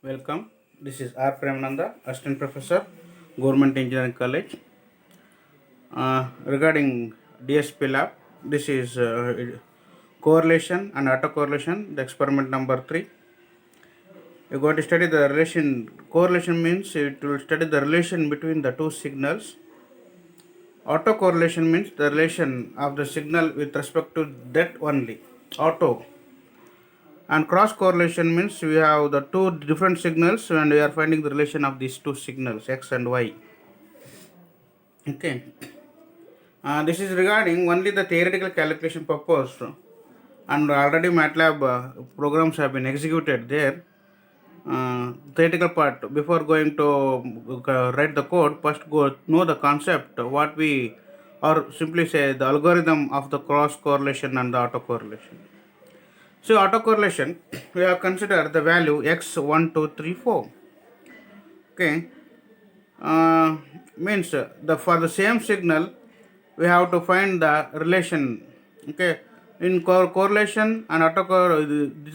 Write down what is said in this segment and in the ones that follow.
Welcome. This is R. Premananda, Assistant Professor, Government Engineering College. Regarding DSP lab, this is correlation and autocorrelation, the experiment number 3. You're going to study the relation. Correlation means it will study the relation between the two signals. Autocorrelation means the relation of the signal with respect to that only. Auto. And cross correlation means we have the two different signals and we are finding the relation of these two signals, X and Y. Okay. This is regarding only the theoretical calculation purpose, and already MATLAB programs have been executed there. Theoretical part, before going to write the code, first go know the concept, what we, or simply say the algorithm of the cross correlation and the autocorrelation. So autocorrelation, we have considered the value x1, 2, 3, 4. Okay, means for the same signal we have to find the relation. Okay, in correlation and autocorrelation,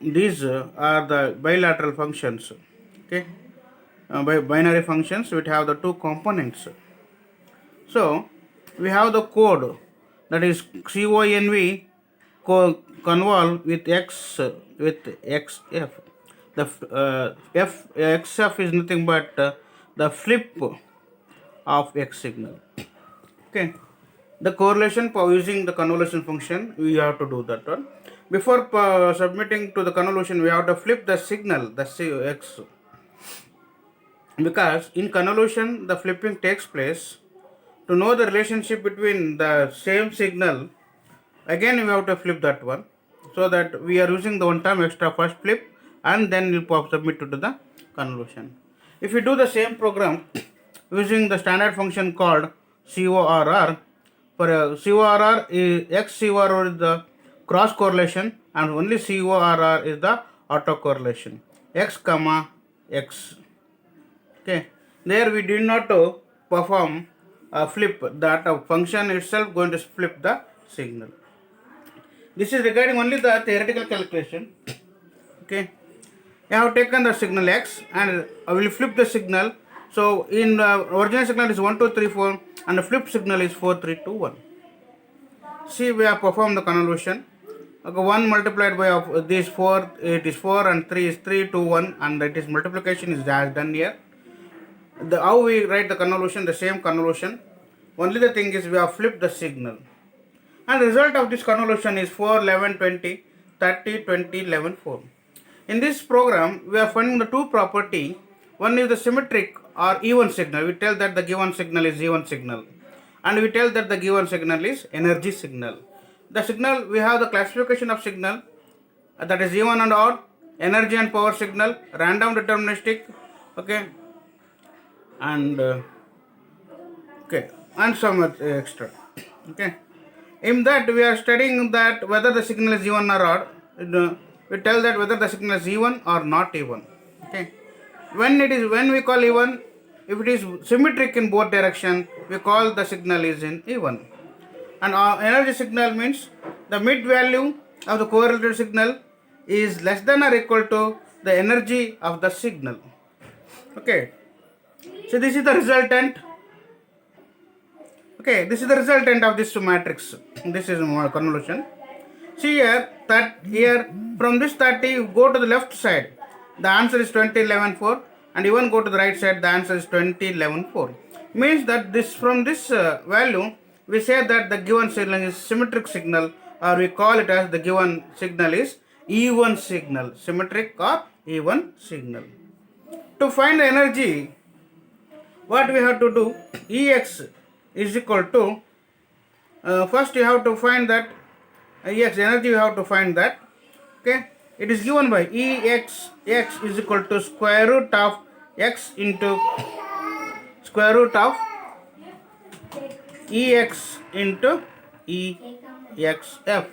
these are the bilateral functions. Okay, by binary functions which have the two components. So we have the code, that is CONV convolve with x with xf. The xf is nothing but the flip of x signal. Okay, the correlation using the convolution function, we have to do that one. Before submitting to the convolution, we have to flip the signal, the x, because in convolution the flipping takes place. To know the relationship between the same signal, again we have to flip that one, so that we are using the one time extra first flip and then we'll submit to the convolution. If we do the same program using the standard function called CORR, for CORR is XCORR is the cross correlation and only CORR is the autocorrelation, x comma x. Okay, there we did not perform flip, that function itself going to flip the signal. This is regarding only the theoretical calculation. Okay, I have taken the signal x and I will flip the signal. So in original signal is 1, 2, 3, 4 and the flip signal is 4, 3, 2, 1. See, we have performed the convolution. Okay, 1 multiplied by this 4, it is 4, and 3 is 3, 2, 1, and that is multiplication is done here. How we write the convolution, the same convolution, only the thing is we have flipped the signal, and the result of this convolution is 4, 11, 20, 30, 20, 11, 4. In this program we are finding the two property. One is the symmetric or even signal. We tell that the given signal is even signal, and we tell that the given signal is energy signal. The signal, we have the classification of signal, that is even and odd, energy and power signal, random deterministic, okay, and okay, and some extra. Okay, in that we are studying that whether the signal is even or odd. We tell that whether the signal is even or not even. Okay, when we call even, if it is symmetric in both direction, we call the signal is in even. And energy signal means the mid value of the correlated signal is less than or equal to the energy of the signal. Okay, so this is the resultant. Okay, this is the resultant of this matrix. This is convolution. See here, that here from this 30 you go to the left side, the answer is 20, 11, 4, and even go to the right side, the answer is 20, 11, 4. Means that this, from this value we say that the given signal is symmetric signal, or we call it as the given signal is even signal, symmetric or even signal. To find the energy, what we have to do, Ex is equal to, first you have to find that Ex energy, you have to find that. Okay, it is given by Ex, x is equal to square root of x into square root of Ex into Exf.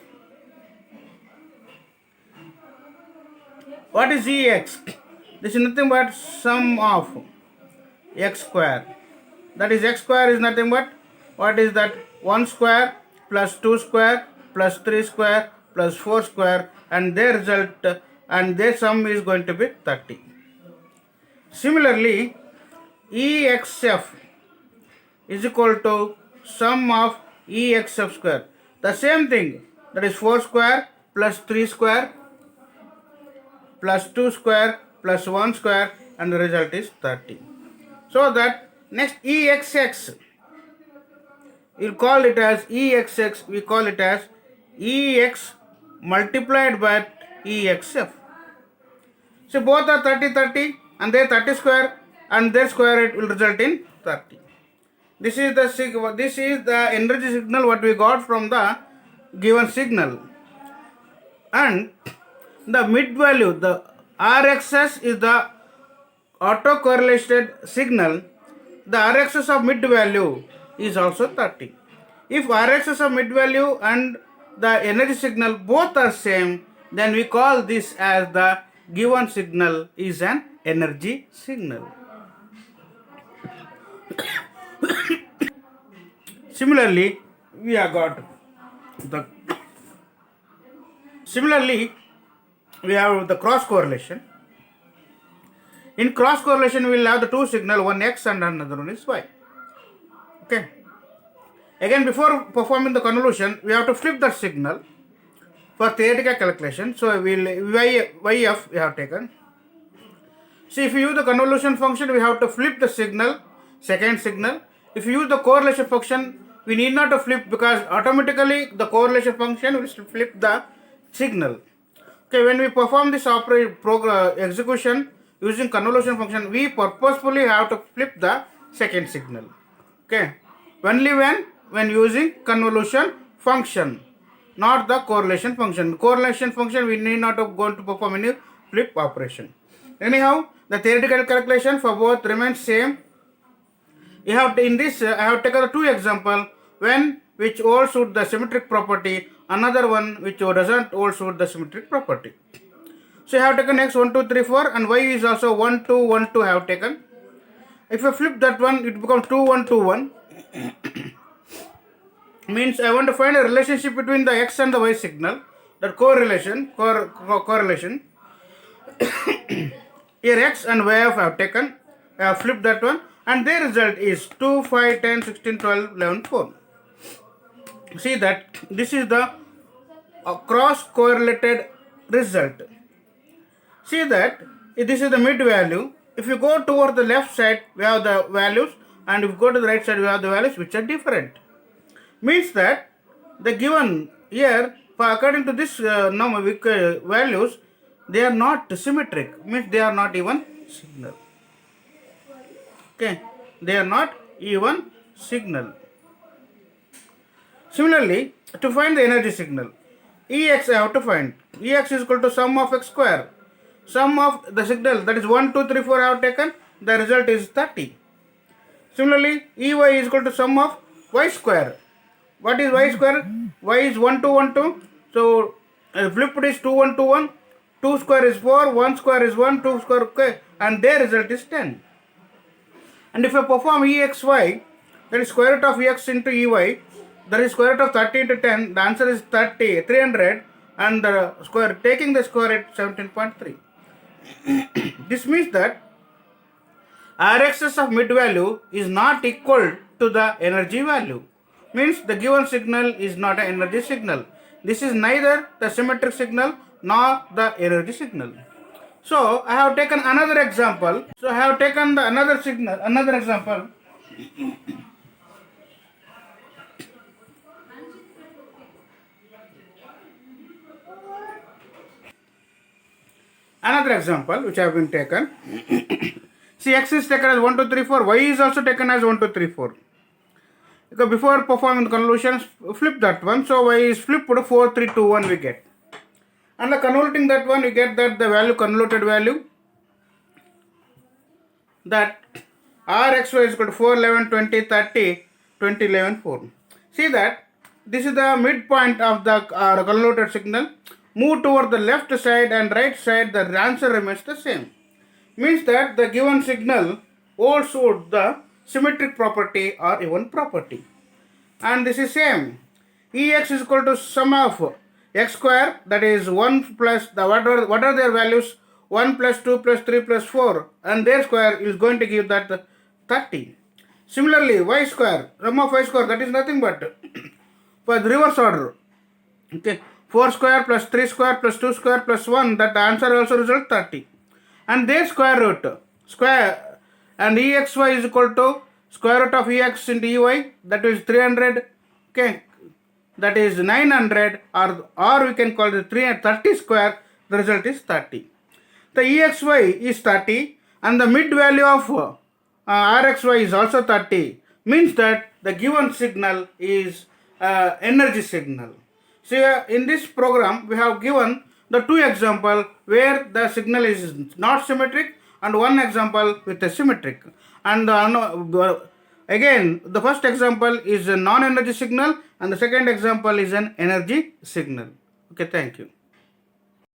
What is Ex? This is nothing but sum of x square. That is, x square is nothing but, what is that, 1 square plus 2 square plus 3 square plus 4 square, and their result and their sum is going to be 30. Similarly, EXF is equal to sum of EXF square. The same thing, that is 4 square plus 3 square plus 2 square plus 1 square, and the result is 30. So that next EXX, we'll call it as EXX, we call it as EX multiplied by EXF. So both are 30 30 and their 30 square and their square root will result in 30. This is the energy signal what we got from the given signal. And the mid value, the RXS is the autocorrelated signal. The RXS of mid value is also 30. If RXS of mid value and the energy signal both are same, then we call this as the given signal is an energy signal. Similarly, we have the cross correlation. In cross correlation, we will have the two signal, one X and another one is Y. Okay. Again, before performing the convolution, we have to flip that signal for theoretical calculation. So we will YF we have taken. See, if you use the convolution function, we have to flip the signal, second signal. If you use the correlation function, we need not to flip because automatically the correlation function will flip the signal. Okay, when we perform this execution using convolution function, we purposefully have to flip the second signal. Okay, only when using convolution function, not the correlation function. Correlation function we need not going to perform any flip operation. Anyhow, the theoretical calculation for both remains same. You have in this I have taken two example, one which holds suit the symmetric property, another one which doesn't hold suit the symmetric property. So I have taken x 1 2 3 4 and y is also 1 2 1 2 I have taken. If I flip that one, it becomes 2 1 2 1. Means I want to find a relationship between the x and the y signal, that correlation. Here x and y I have taken, I have flipped that one, and their result is 2 5 10 16 12 11 4. See that this is the cross correlated result. See that this is the mid value. If you go toward the left side, we have the values, and if you go to the right side, we have the values which are different. Means that the given here, according to this values, they are not symmetric. Means they are not even signal. Okay, they are not even signal. Similarly, to find the energy signal, Ex I have to find. Ex is equal to sum of x square. Sum of the signal, that is 1 2 3 4 I have taken, the result is 30. Similarly, Ey is equal to sum of y square. What is y square? Y is 1 2 1 2. So flipped is 2 1 2 1. 2 square is 4, 1 square is 1, 2 square, okay, and their result is 10. And if I perform Exy, that is square root of Ex into Ey, that is square root of 30 into 10, the answer is 300, and the square, taking the square root 17.3. This means that Rxs of mid value is not equal to the energy value. Means the given signal is not an energy signal. This is neither the symmetric signal nor the energy signal. So I have taken another example. So I have taken the another example. Another example which have been taken. See, x is taken as 1 2 3 4. Y is also taken as 1 2 3 4. Because before performing the convolutions, flip that one. So y is flipped 4 3 2 1 we get. And the convoluting that one, we get that the value, convoluted value, that Rxy is equal to 4 11 20 30 20 11 4. See that this is the midpoint of the convoluted signal. Move toward the left side and right side, the answer remains the same. Means that the given signal holds the symmetric property or even property. And this is same. Ex is equal to sum of x square, that is 1 plus the what are their values, 1 plus 2 plus 3 plus 4, and their square is going to give that 30. Similarly, y square, sum of y square, that is nothing but for the reverse order. Okay, 4 square plus 3 square plus 2 square plus 1, that answer also result 30. And their square root, square, and exy is equal to square root of ex into ey, that is 300. Okay, that is 900, or we can call it 330 square, the result is 30. The exy is 30 and the mid value of rxy is also 30, means that the given signal is energy signal. So in this program we have given the two example where the signal is not symmetric and one example with a symmetric. And again, the first example is a non-energy signal and the second example is an energy signal. Okay, thank you.